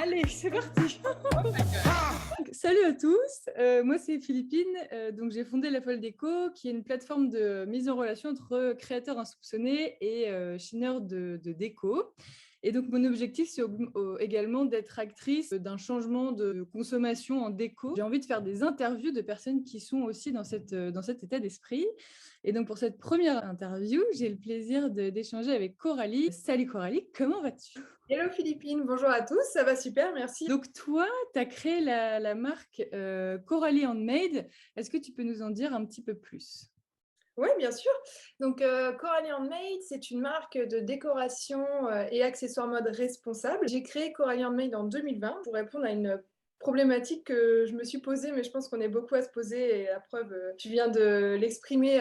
Allez, c'est parti. Salut à tous, moi c'est Philippine, donc j'ai fondé La Folle Déco, qui est une plateforme de mise en relation entre créateurs insoupçonnés et chineurs de déco. Et donc mon objectif c'est également d'être actrice d'un changement de consommation en déco. J'ai envie de faire des interviews de personnes qui sont aussi dans cet état d'esprit. Et donc pour cette première interview, j'ai le plaisir d'échanger avec Coralie. Salut Coralie, comment vas-tu ? Hello Philippine, bonjour à tous, ça va super, merci. Donc toi, tu as créé la marque Coralie Handmade. Est-ce que tu peux nous en dire un petit peu plus ? Oui, bien sûr. Donc Coralie Handmade, c'est une marque de décoration et accessoires mode responsable. J'ai créé Coralie Handmade en 2020 pour répondre à une problématique que je me suis posée, mais je pense qu'on est beaucoup à se poser, et la preuve, tu viens de l'exprimer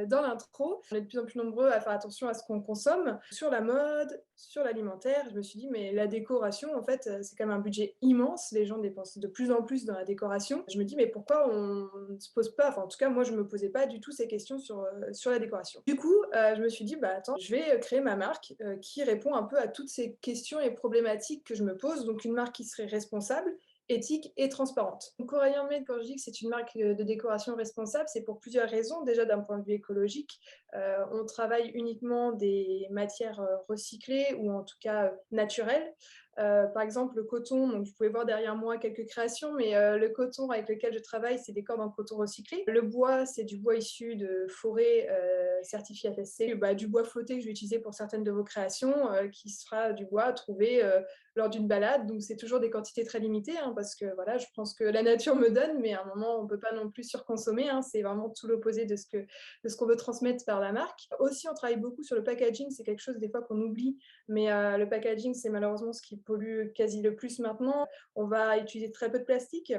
dans l'intro. On est de plus en plus nombreux à faire attention à ce qu'on consomme sur la mode, sur l'alimentaire. Je me suis dit, mais la décoration, en fait, c'est quand même un budget immense. Les gens dépensent de plus en plus dans la décoration. Je me dis, mais pourquoi on ne se pose pas, enfin en tout cas, moi, je ne me posais pas du tout ces questions sur la décoration. Du coup, je me suis dit, bah attends, je vais créer ma marque qui répond un peu à toutes ces questions et problématiques que je me pose. Donc une marque qui serait responsable, éthique et transparente. Donc, Coralie Handmade, quand je dis que c'est une marque de décoration responsable, c'est pour plusieurs raisons. Déjà, d'un point de vue écologique, on travaille uniquement des matières recyclées ou en tout cas naturelles. Par exemple, le coton, donc vous pouvez voir derrière moi quelques créations, mais le coton avec lequel je travaille, c'est des cordes en coton recyclé. Le bois, c'est du bois issu de forêts certifiées FSC, du bois flotté que je vais utiliser pour certaines de vos créations, qui sera du bois trouvé lors d'une balade. Donc c'est toujours des quantités très limitées, hein, parce que voilà, je pense que la nature me donne, mais à un moment, on ne peut pas non plus surconsommer. Hein, c'est vraiment tout l'opposé de ce qu'on veut transmettre par la marque. Aussi, on travaille beaucoup sur le packaging, c'est quelque chose des fois qu'on oublie, mais le packaging, c'est malheureusement ce qui pollue quasi le plus maintenant. On va utiliser très peu de plastique.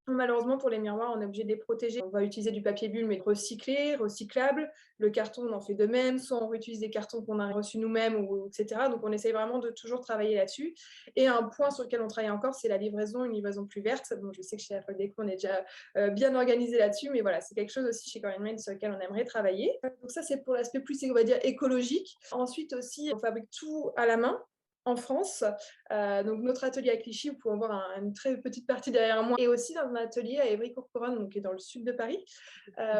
Malheureusement, pour les miroirs, on est obligé de les protéger. On va utiliser du papier bulle, mais recyclé, recyclable. Le carton, on en fait de même. Soit on réutilise des cartons qu'on a reçus nous-mêmes, etc. Donc, on essaye vraiment de toujours travailler là-dessus. Et un point sur lequel on travaille encore, c'est la livraison, une livraison plus verte. Bon, je sais que chez La Folle Déco, on est déjà bien organisé là-dessus, mais voilà, c'est quelque chose aussi chez Coralie Handmade sur lequel on aimerait travailler. Donc ça, c'est pour l'aspect plus, on va dire, écologique. Ensuite aussi, on fabrique tout à la main en France. Donc notre atelier à Clichy, vous pouvez voir une très petite partie derrière moi, et aussi dans un atelier à Évry-Courcouronnes, donc qui est dans le sud de Paris,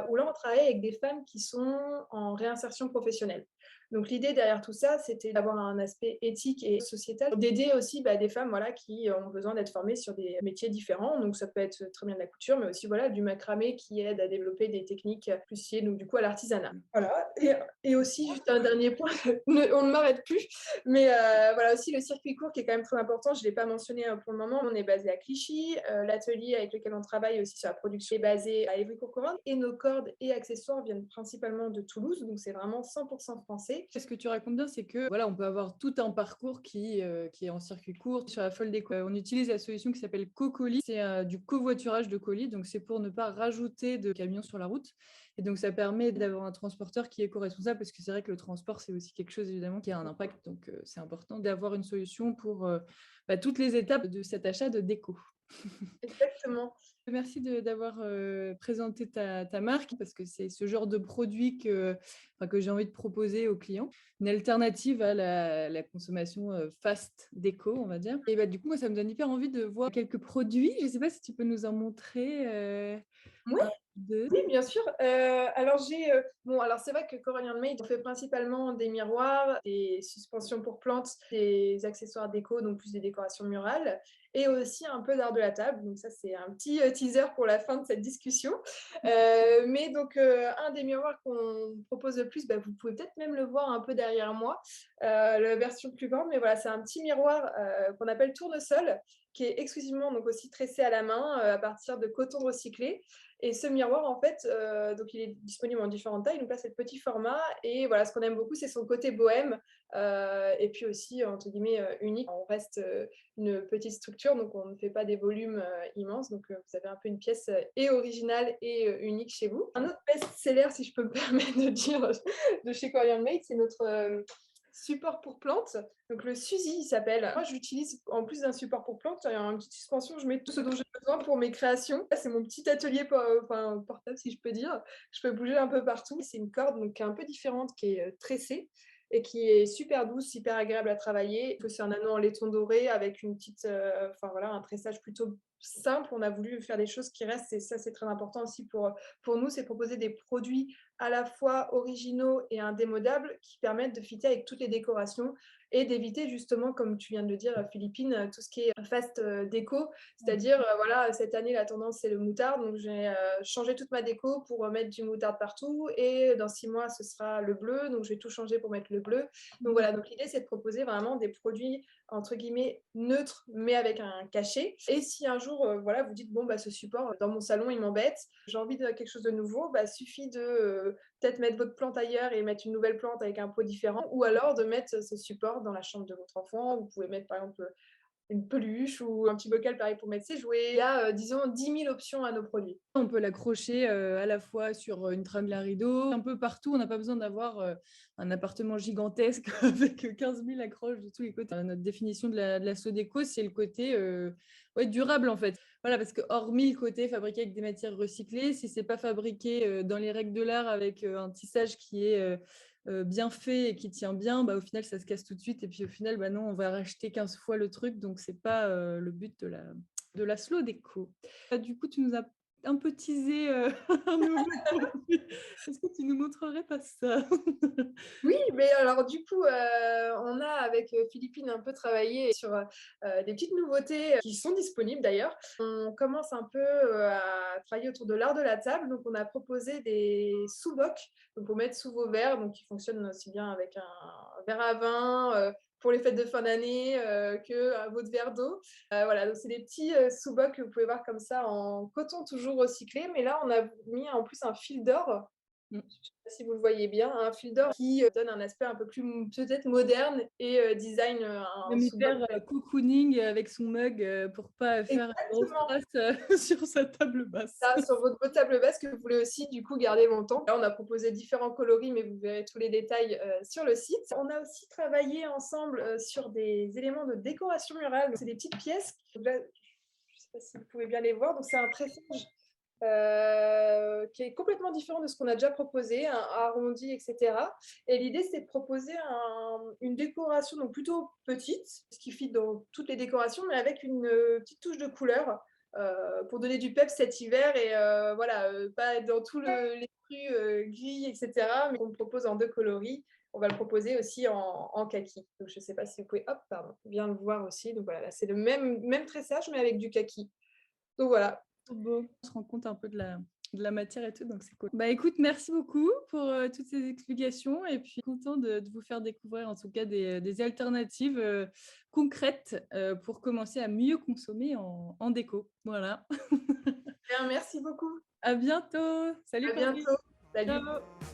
où là on travaille avec des femmes qui sont en réinsertion professionnelle. Donc l'idée derrière tout ça, c'était d'avoir un aspect éthique et sociétal, d'aider aussi des femmes voilà, qui ont besoin d'être formées sur des métiers différents. Donc ça peut être très bien de la couture, mais aussi voilà, du macramé qui aide à développer des techniques plus liées donc, du coup, à l'artisanat. Voilà. Et aussi, juste un dernier point, on ne m'arrête plus, mais voilà aussi le circuit court qui est quand même très important. Je ne l'ai pas mentionné pour le moment. On est basé à Clichy. L'atelier avec lequel on travaille aussi sur la production est basé à Évry-Courcouronnes. Et nos cordes et accessoires viennent principalement de Toulouse. Donc c'est vraiment 100% français. Ce que tu racontes bien, c'est que voilà, on peut avoir tout un parcours qui est en circuit court. Sur La Folle Déco, on utilise la solution qui s'appelle CoColis. C'est du covoiturage de colis. Donc c'est pour ne pas rajouter de camions sur la route. Et donc ça permet d'avoir un transporteur qui est éco-responsable, parce que c'est vrai que le transport, c'est aussi quelque chose évidemment qui a un impact. Donc c'est important d'avoir une solution pour toutes les étapes de cet achat de déco. Exactement. Merci d'avoir présenté ta marque, parce que c'est ce genre de produit que j'ai envie de proposer aux clients. Une alternative à la consommation fast déco, on va dire. Et du coup, moi, ça me donne hyper envie de voir quelques produits. Je ne sais pas si tu peux nous en montrer Oui. un, deux. Oui, bien sûr. Alors c'est vrai que Coralie Handmade, on fait principalement des miroirs, des suspensions pour plantes, des accessoires déco, donc plus des décorations murales, et aussi un peu d'art de la table. Donc ça, c'est un petit teaser pour la fin de cette discussion. Mais donc, un des miroirs qu'on propose le plus, vous pouvez peut-être même le voir un peu derrière moi, la version plus grande, mais voilà, c'est un petit miroir qu'on appelle tournesol, qui est exclusivement donc aussi tressé à la main à partir de coton recyclé. Et ce miroir, en fait, donc il est disponible en différentes tailles. Donc là, c'est le petit format. Et voilà, ce qu'on aime beaucoup, c'est son côté bohème. Et puis aussi, entre guillemets, unique. On reste une petite structure, donc on ne fait pas des volumes immenses. Donc vous avez un peu une pièce et originale et unique chez vous. Un autre best-seller, si je peux me permettre de dire, de chez Coralie Handmade, c'est notre support pour plantes. Donc le Suzy, il s'appelle. Moi, j'utilise, en plus d'un support pour plantes, il y a une petite suspension, je mets tout ce dont j'ai besoin pour mes créations. C'est mon petit atelier portable, si je peux dire. Je peux bouger un peu partout. C'est une corde donc, qui est un peu différente, qui est tressée. et qui est super douce, hyper agréable à travailler. C'est un anneau en laiton doré avec une petite, enfin voilà, un tressage plutôt simple. On a voulu faire des choses qui restent et ça, c'est très important aussi pour nous, c'est proposer des produits à la fois originaux et indémodables qui permettent de fitter avec toutes les décorations et d'éviter justement, comme tu viens de le dire, Philippine, tout ce qui est fast déco. C'est-à-dire, voilà, cette année, la tendance, c'est le moutarde. Donc, j'ai changé toute ma déco pour mettre du moutarde partout. Et dans 6 mois, ce sera le bleu. Donc, je vais tout changer pour mettre le bleu. Donc, voilà. Donc, l'idée, c'est de proposer vraiment des produits, entre guillemets, neutres, mais avec un cachet. Et si un jour, voilà, vous dites, bon, bah, ce support, dans mon salon, il m'embête, j'ai envie de quelque chose de nouveau, bah, suffit de peut-être mettre votre plante ailleurs et mettre une nouvelle plante avec un pot différent, ou alors de mettre ce support dans la chambre de votre enfant. Vous pouvez mettre par exemple une peluche ou un petit bocal pareil pour mettre ses jouets. Il y a, disons, 10 000 options à nos produits. On peut l'accrocher à la fois sur une tringle à rideau, un peu partout. On n'a pas besoin d'avoir un appartement gigantesque avec 15 000 accroches de tous les côtés. Notre définition de la Sodéco, c'est le côté durable en fait. Voilà, parce que hormis le côté fabriqué avec des matières recyclées, si c'est pas fabriqué dans les règles de l'art avec un tissage qui est bien fait et qui tient bien, bah, au final, ça se casse tout de suite. Et puis au final, bah, non, on va racheter 15 fois le truc. Donc, c'est pas le but de la slow déco. Du coup, tu nous as un peu teasé un nouveau produit. Est-ce que tu nous montrerais pas ça? Oui, mais alors du coup, on a avec Philippine un peu travaillé sur des petites nouveautés qui sont disponibles d'ailleurs. On commence un peu à travailler autour de l'art de la table. Donc, on a proposé des sous-bocs pour mettre sous vos verres, donc qui fonctionnent aussi bien avec un verre à vin. Pour les fêtes de fin d'année que votre verre d'eau. Voilà, donc c'est des petits sous-bocs que vous pouvez voir comme ça en coton toujours recyclé. Mais là, on a mis en plus un fil d'or. Je ne sais pas si vous le voyez bien, un fil d'or qui donne un aspect un peu plus peut-être moderne et design un Même sous-boc. hyper cocooning avec son mug pour pas faire un gros Exactement. strass sur sa table basse. Ça, sur votre table basse que vous voulez aussi du coup garder longtemps. Là, on a proposé différents coloris, mais vous verrez tous les détails sur le site. On a aussi travaillé ensemble sur des éléments de décoration murale. C'est des petites pièces. Donc là, je ne sais pas si vous pouvez bien les voir. Donc, c'est un tressage qui est complètement différent de ce qu'on a déjà proposé, un arrondi, etc. Et l'idée, c'est de proposer une décoration donc plutôt petite, ce qui fit dans toutes les décorations, mais avec une petite touche de couleur pour donner du peps cet hiver et voilà, pas être dans tous les crus gris, etc. Mais on le propose en 2 coloris. On va le proposer aussi en kaki. Donc, je ne sais pas si vous pouvez bien le voir aussi. Donc voilà, là, c'est le même tressage, mais avec du kaki. Donc voilà. Trop beau. On se rend compte un peu de la matière et tout, donc c'est cool. Bah écoute, merci beaucoup pour toutes ces explications et puis content de vous faire découvrir en tout cas des alternatives concrètes pour commencer à mieux consommer en déco. Voilà. Bien, merci beaucoup. À bientôt. Salut À Corinne. bientôt. Salut. Ciao.